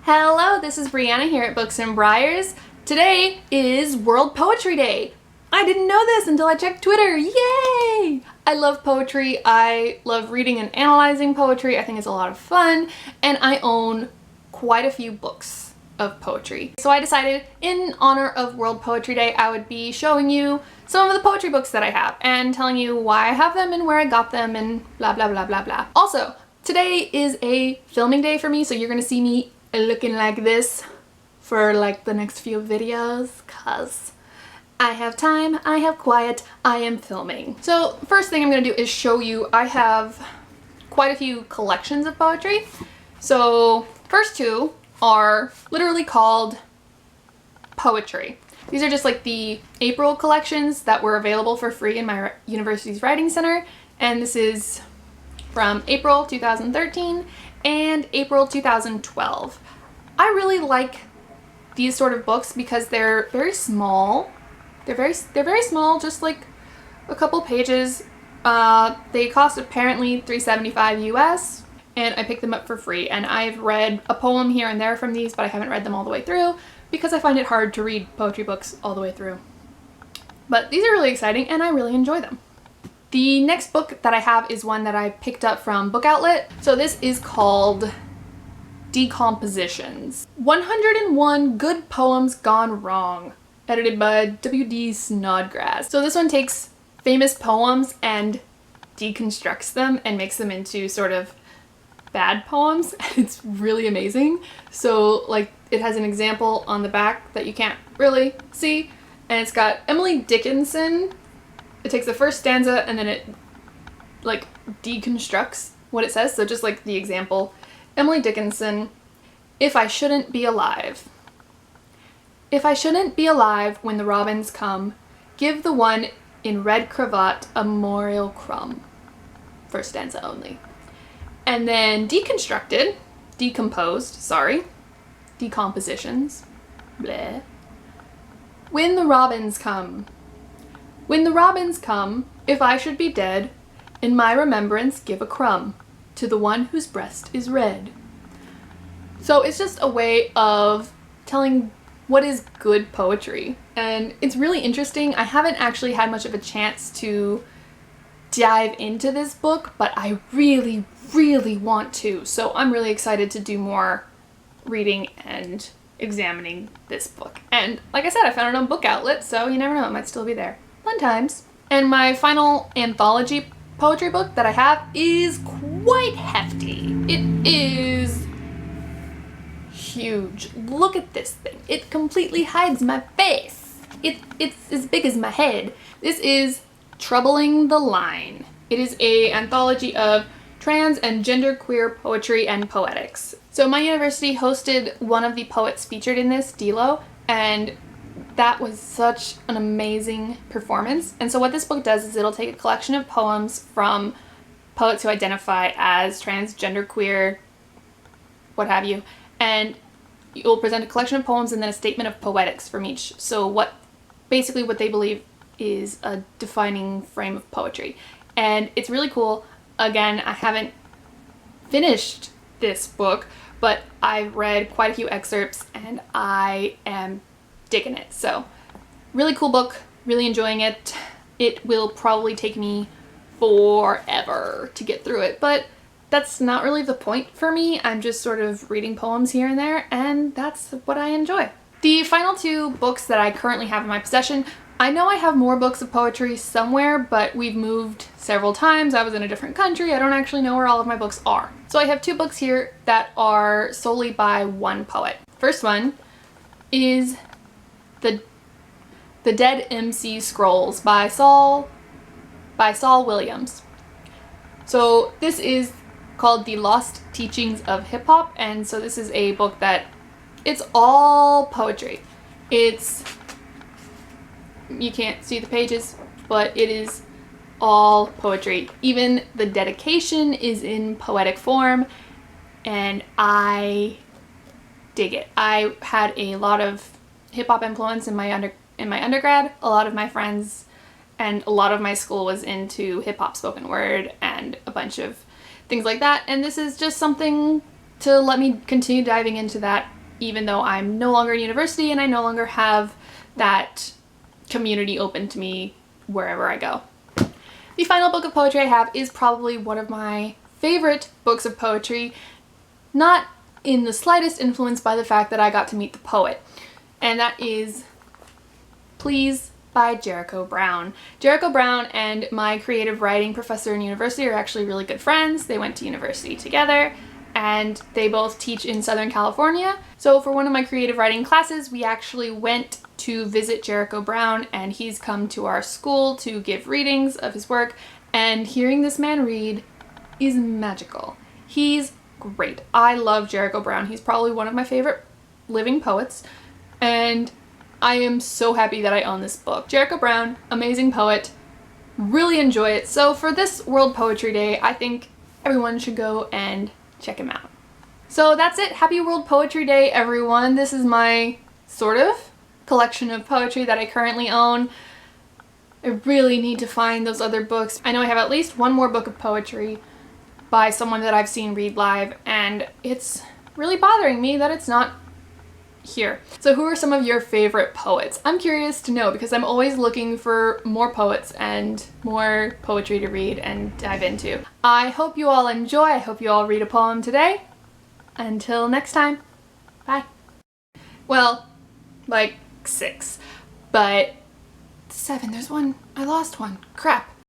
Hello, this is Brianna here at Books&Briars. Today is World Poetry Day. I didn't know this until I checked Twitter. Yay! I love poetry. I love reading and analyzing poetry. I think it's a lot of fun, and I own quite a few books of poetry. So I decided in honor of World Poetry Day, I would be showing you some of the poetry books that I have and telling you why I have them and where I got them and blah blah blah blah blah. Also, today is a filming day for me, so you're gonna see me looking like this for like the next few videos cause I have time, I have quiet, I am filming. So first thing I'm gonna do is show you I have quite a few collections of poetry. So first two are literally called poetry. These are just like the April collections that were available for free in my university's writing center, and this is from April 2013 and April 2012. I really like these sort of books because they're very small. They're very small, just like a couple pages. They cost apparently $3.75 US, and I picked them up for free. And I've read a poem here and there from these, but I haven't read them all the way through because I find it hard to read poetry books all the way through. But these are really exciting and I really enjoy them. The next book that I have is one that I picked up from Book Outlet. So this is called Decompositions. 101 Good Poems Gone Wrong, edited by W.D. Snodgrass. So this one takes famous poems and deconstructs them and makes them into sort of bad poems. It's really amazing. So like it has an example on the back that you can't really see, and it's got Emily Dickinson. It takes the first stanza and then it like deconstructs what it says. So just like the example, Emily Dickinson, if I shouldn't be alive. If I shouldn't be alive when the robins come, give the one in red cravat a memorial crumb. First stanza only. And then Decompositions, bleh. When the robins come. When the robins come, if I should be dead, in my remembrance give a crumb to the one whose breast is red. So it's just a way of telling what is good poetry, and it's really interesting. I haven't actually had much of a chance to dive into this book, but I really want to, so I'm really excited to do more reading and examining this book. And like I said, I found it on Book Outlet, so you never know, it might still be there. Fun times. And my final anthology poetry book that I have is quite hefty. It is huge. Look at this thing. It completely hides my face. It's as big as my head. This is Troubling the Line. It is an anthology of trans and genderqueer poetry and poetics. So my university hosted one of the poets featured in this, Dilo, and that was such an amazing performance. And so what this book does is it'll take a collection of poems from poets who identify as trans, genderqueer, what have you, and you'll present a collection of poems and then a statement of poetics from each. So basically what they believe is a defining frame of poetry. And it's really cool. Again, I haven't finished this book, but I've read quite a few excerpts and I am digging it. So really cool book, really enjoying it. It will probably take me forever to get through it, but that's not really the point for me. I'm just sort of reading poems here and there, and that's what I enjoy. The final two books that I currently have in my possession, I know I have more books of poetry somewhere, but we've moved several times. I was in a different country. I don't actually know where all of my books are. So I have two books here that are solely by one poet. First one is The Dead MC Scrolls by Saul Williams. So this is called The Lost Teachings of Hip Hop, and so this is a book that it's all poetry. You can't see the pages, but it is all poetry. Even the dedication is in poetic form, and I dig it. I had a lot of hip-hop influence in my undergrad. A lot of my friends and a lot of my school was into hip-hop spoken word and a bunch of things like that, and this is just something to let me continue diving into that even though I'm no longer in university and I no longer have that community open to me wherever I go. The final book of poetry I have is probably one of my favorite books of poetry, not in the slightest influenced by the fact that I got to meet the poet, and that is Please by Jericho Brown. Jericho Brown and my creative writing professor in university are actually really good friends. They went to university together and they both teach in Southern California. So for one of my creative writing classes, we actually went to visit Jericho Brown, and he's come to our school to give readings of his work, and hearing this man read is magical. He's great. I love Jericho Brown. He's probably one of my favorite living poets, and I am so happy that I own this book. Jericho Brown, amazing poet, really enjoy it. So for this World Poetry Day, I think everyone should go and check him out. So that's it. Happy World Poetry Day, everyone. This is my sort of collection of poetry that I currently own. I really need to find those other books. I know I have at least one more book of poetry by someone that I've seen read live, and it's really bothering me that it's not here. So who are some of your favorite poets? I'm curious to know because I'm always looking for more poets and more poetry to read and dive into. I hope you all enjoy. I hope you all read a poem today. Until next time, bye. Well, like 6, but 7, there's one, I lost one, crap.